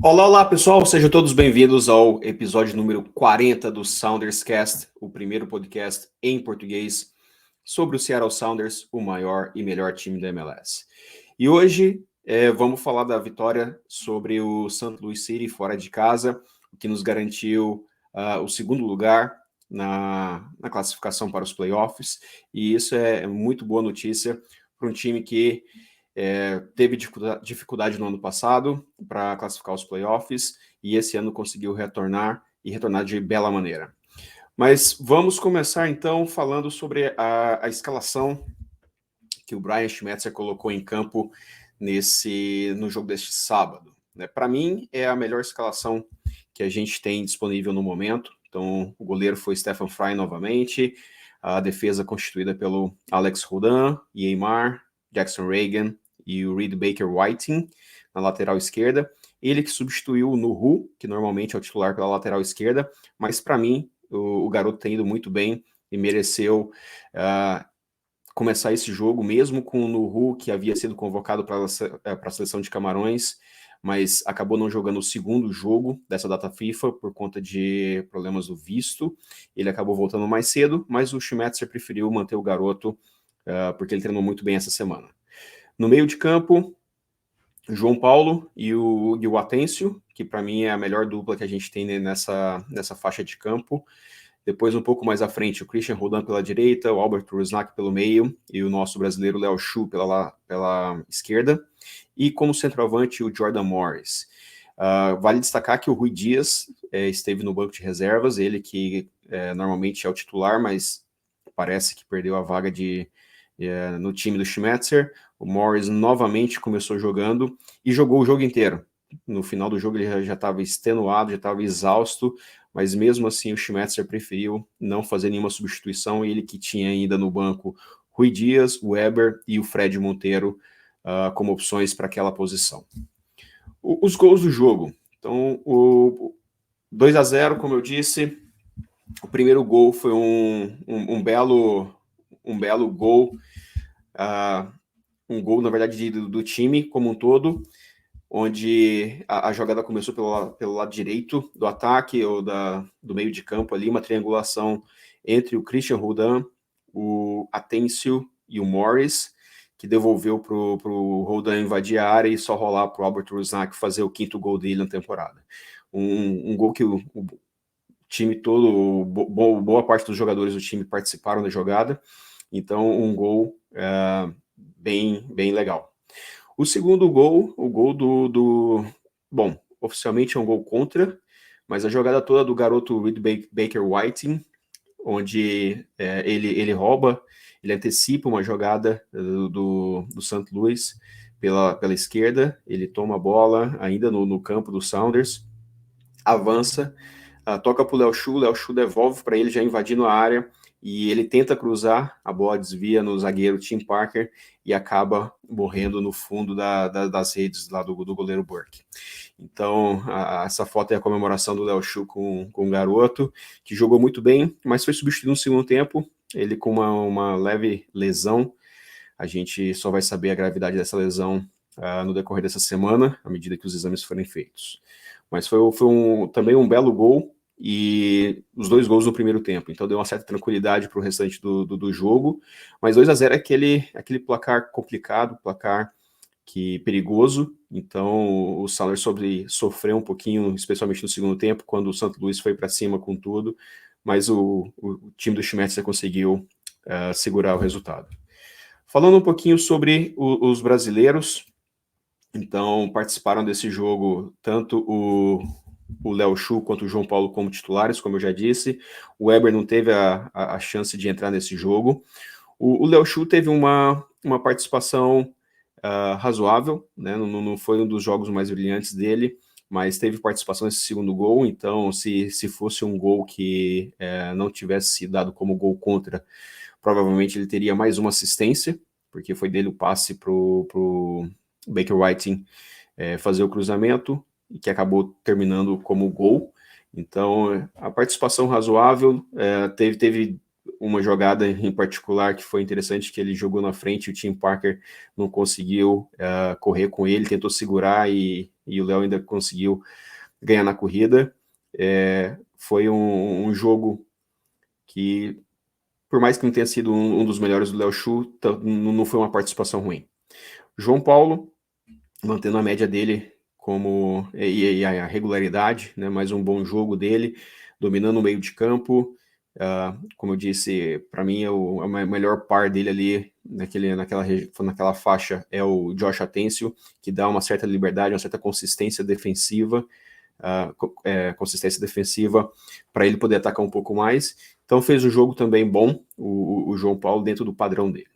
Olá, olá pessoal, sejam todos bem-vindos ao episódio número 40 do Sounders Cast, o primeiro podcast em português sobre o Seattle Sounders, o maior e melhor time da MLS. E hoje vamos falar da vitória sobre o St. Louis City fora de casa, o que nos garantiu o segundo lugar na classificação para os playoffs, e isso é muito boa notícia para um time que teve dificuldade no ano passado para classificar os playoffs e esse ano conseguiu retornar e retornar de bela maneira. Mas vamos começar então falando sobre a escalação que o Brian Schmetzer colocou em campo no jogo deste sábado. Para mim, é a melhor escalação que a gente tem disponível no momento. Então, o goleiro foi Stephen Fry novamente, a defesa constituída pelo Alex Roldan, Yeimar, Jackson Reagan e o Reed Baker Whiting na lateral esquerda. Ele que substituiu o Nuhu, que normalmente é o titular pela lateral esquerda, mas para mim o garoto tem ido muito bem e mereceu começar esse jogo, mesmo com o Nuhu, que havia sido convocado para a seleção de Camarões, mas acabou não jogando o segundo jogo dessa data FIFA por conta de problemas do visto. Ele acabou voltando mais cedo, mas o Schmetzer preferiu manter o garoto porque ele treinou muito bem essa semana. No meio de campo, João Paulo e o Atencio, que para mim é a melhor dupla que a gente tem nessa faixa de campo. Depois, um pouco mais à frente, o Christian Roldan pela direita, o Albert Rusnak pelo meio e o nosso brasileiro Léo Chu pela esquerda. E como centroavante, o Jordan Morris. Vale destacar que o Rui Dias esteve no banco de reservas, ele que normalmente é o titular, mas parece que perdeu a vaga no time do Schmetzer. O Morris novamente começou jogando e jogou o jogo inteiro. No final do jogo ele já estava extenuado, já estava exausto, mas mesmo assim o Schmetzer preferiu não fazer nenhuma substituição, ele que tinha ainda no banco Rui Dias, o Weber e o Fred Monteiro como opções para aquela posição. Os gols do jogo. Então, o 2-0, como eu disse, o primeiro gol foi um belo gol, um gol, na verdade, do time como um todo, onde a jogada começou pelo lado direito do ataque ou do meio de campo ali, uma triangulação entre o Christian Roldan, o Atencio e o Morris, que devolveu para o Roldan invadir a área e só rolar para o Albert Rusnak fazer o quinto gol dele na temporada. Um gol que o time todo, boa parte dos jogadores do time participaram da jogada, então um gol bem legal. O segundo gol, o gol bom, oficialmente é um gol contra, mas a jogada toda do garoto Reed Baker Whiting, onde ele rouba, ele antecipa uma jogada do St. Louis pela esquerda, ele toma a bola ainda no campo do Sounders, avança, toca para o Léo Chu devolve para ele já invadindo a área, e ele tenta cruzar, a bola desvia no zagueiro Tim Parker e acaba morrendo no fundo das redes lá do goleiro Burke. Então, essa foto é a comemoração do Léo Chu com o garoto, que jogou muito bem, mas foi substituído no segundo tempo, ele com uma leve lesão. A gente só vai saber a gravidade dessa lesão no decorrer dessa semana, à medida que os exames forem feitos. Mas foi também um belo gol, e os dois gols no primeiro tempo, então deu uma certa tranquilidade para o restante do jogo, mas 2-0 é aquele placar complicado, placar perigoso, então o Sounders sofreu um pouquinho, especialmente no segundo tempo, quando o St. Louis foi para cima com tudo, mas o time do Schmetzer conseguiu segurar o resultado. Falando um pouquinho sobre os brasileiros, então participaram desse jogo tanto o Léo Chu quanto o João Paulo como titulares, como eu já disse. O Weber não teve a chance de entrar nesse jogo. O Léo Chu teve uma participação razoável, né? Não foi um dos jogos mais brilhantes dele, mas teve participação nesse segundo gol, então se fosse um gol que não tivesse sido dado como gol contra, provavelmente ele teria mais uma assistência, porque foi dele o passe pro Baker Whiting fazer o cruzamento, e que acabou terminando como gol. Então, a participação razoável, teve uma jogada em particular que foi interessante, que ele jogou na frente, o Tim Parker não conseguiu correr com ele, tentou segurar e o Léo ainda conseguiu ganhar na corrida. Foi um jogo que, por mais que não tenha sido um dos melhores do Léo Xu, não foi uma participação ruim. João Paulo, mantendo a média dele e a regularidade, né, mais um bom jogo dele, dominando o meio de campo. Como eu disse, para mim o melhor par dele ali naquela faixa é o Josh Atencio, que dá uma certa liberdade, uma certa consistência defensiva, para ele poder atacar um pouco mais. Então fez um jogo também bom, o João Paulo, dentro do padrão dele.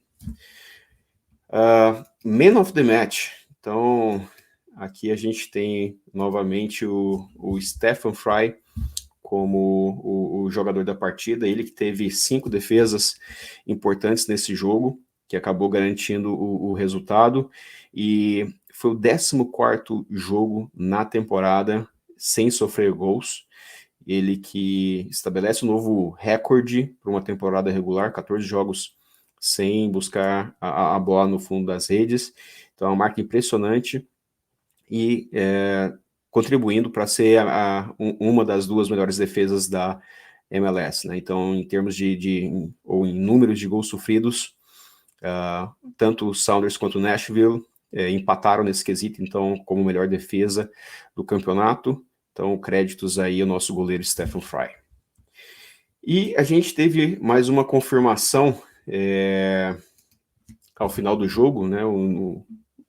Man of the Match. Então, aqui a gente tem novamente o Stephen Fry como o jogador da partida, ele que teve 5 defesas importantes nesse jogo, que acabou garantindo o resultado, e foi o 14º jogo na temporada sem sofrer gols. Ele que estabelece um novo recorde para uma temporada regular, 14 jogos sem buscar a bola no fundo das redes. Então é uma marca impressionante e contribuindo para ser uma das 2 melhores defesas da MLS, né? Então, em termos ou em números de gols sofridos, tanto o Sounders quanto o Nashville empataram nesse quesito, então, como melhor defesa do campeonato. Então, créditos aí ao nosso goleiro Stephen Fry. E a gente teve mais uma confirmação ao final do jogo, né? O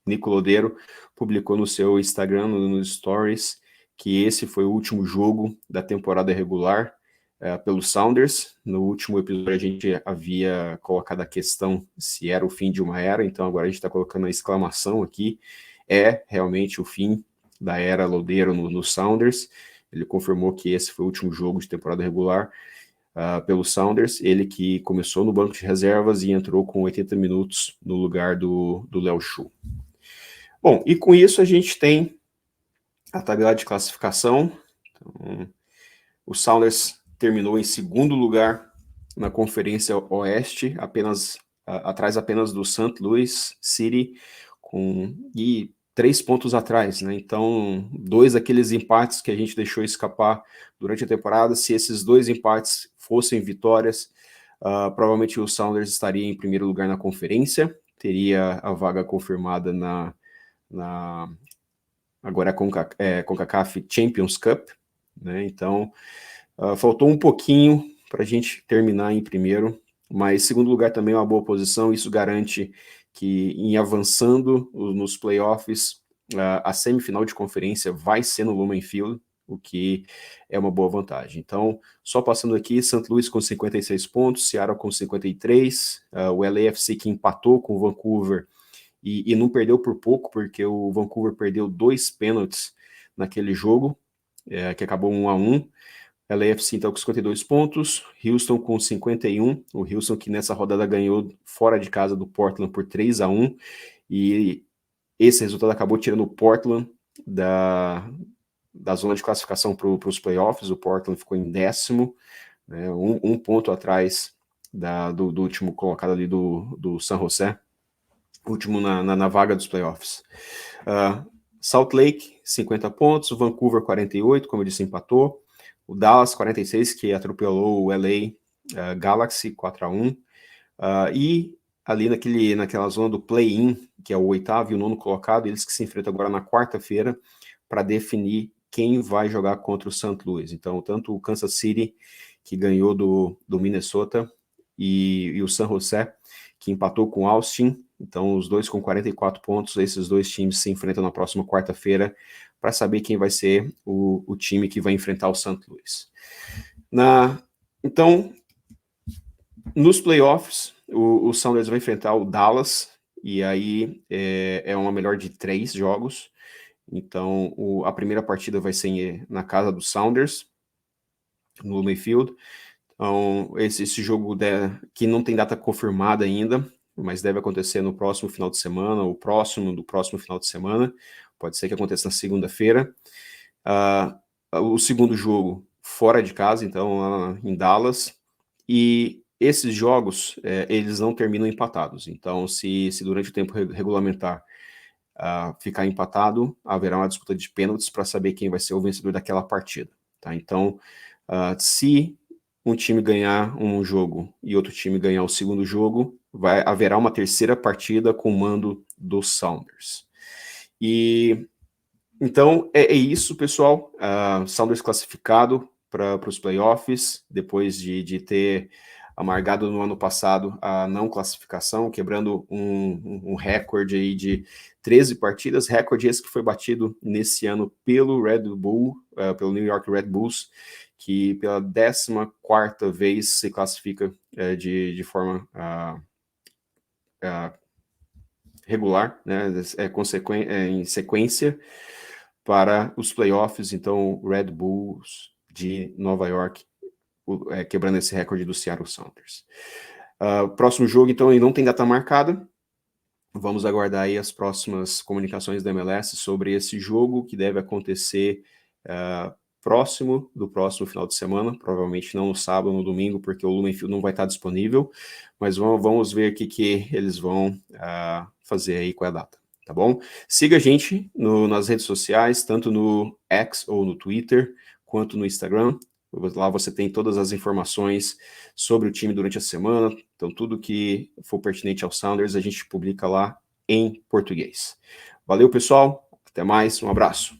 Nico Lodeiro publicou no seu Instagram, nos Stories, que esse foi o último jogo da temporada regular pelo Sounders. No último episódio a gente havia colocado a questão se era o fim de uma era, então agora a gente está colocando a exclamação aqui. É realmente o fim da era Lodeiro no Sounders. Ele confirmou que esse foi o último jogo de temporada regular pelo Sounders, ele que começou no banco de reservas e entrou com 80 minutos no lugar do Léo Xu. Bom, e com isso a gente tem a tabela de classificação. Então, o Sounders terminou em 2º lugar na Conferência Oeste, atrás apenas do St. Louis City, e 3 pontos atrás, né? Então, 2 daqueles empates que a gente deixou escapar durante a temporada, se esses 2 empates fossem vitórias, provavelmente o Sounders estaria em 1º lugar na conferência, teria a vaga confirmada agora CONCACAF Champions Cup, né? Então, faltou um pouquinho para a gente terminar em 1º, mas 2º lugar também é uma boa posição. Isso garante que, em avançando nos playoffs, a semifinal de conferência vai ser no Lumen Field, o que é uma boa vantagem. Então, só passando aqui, St. Louis com 56 pontos, Seattle com 53, o LAFC que empatou com o Vancouver e não perdeu por pouco, porque o Vancouver perdeu 2 pênaltis naquele jogo, que acabou 1-1. LAFC então com 52 pontos, Houston com 51, o Houston que nessa rodada ganhou fora de casa do Portland por 3-1, e esse resultado acabou tirando o Portland da zona de classificação para os playoffs. O Portland ficou em 10º, né, um ponto atrás do último colocado ali do San José, último na vaga dos playoffs. Salt Lake, 50 pontos, o Vancouver 48, como eu disse, empatou. O Dallas 46, que atropelou o LA Galaxy 4-1. E ali naquela zona do play-in, que é o 8º e o 9º colocado, eles que se enfrentam agora na quarta-feira para definir quem vai jogar contra o St. Louis. Então, tanto o Kansas City, que ganhou do Minnesota, e o San José, que empatou com o Austin. Então, os dois com 44 pontos, esses 2 times se enfrentam na próxima quarta-feira para saber quem vai ser o time que vai enfrentar o St. Louis. Então, nos playoffs, o Sounders vai enfrentar o Dallas, e aí é uma melhor de 3 jogos. Então, a primeira partida vai ser na casa do Sounders, no Lumen Field. Então, esse jogo que não tem data confirmada ainda, mas deve acontecer no próximo final de semana, ou próximo do próximo final de semana. Pode ser que aconteça na segunda-feira. O segundo jogo fora de casa, então lá em Dallas. E esses jogos, eles não terminam empatados. Então, se durante o tempo regulamentar ficar empatado, haverá uma disputa de pênaltis para saber quem vai ser o vencedor daquela partida. Tá? Então, se um time ganhar um jogo e outro time ganhar o segundo jogo, haverá uma terceira partida com o mando dos Sounders. E então é isso, pessoal. Sounders classificado para os playoffs, depois de ter amargado no ano passado a não classificação, quebrando um recorde aí de 13 partidas, recorde esse que foi batido nesse ano pelo Red Bull, pelo New York Red Bulls, que pela 14ª vez se classifica de forma regular, né, em sequência para os playoffs. Então, Red Bulls de Nova York quebrando esse recorde do Seattle Sounders. Próximo jogo, então, ele não tem data marcada. Vamos aguardar aí as próximas comunicações da MLS sobre esse jogo, que deve acontecer próximo do próximo final de semana, provavelmente não no sábado, no domingo, porque o Lumen Field não vai estar disponível, mas vamos ver o que eles vão fazer aí com a data, tá bom? Siga a gente nas redes sociais, tanto no X ou no Twitter, quanto no Instagram. Lá você tem todas as informações sobre o time durante a semana, então tudo que for pertinente aos Sounders a gente publica lá em português. Valeu, pessoal, até mais, um abraço.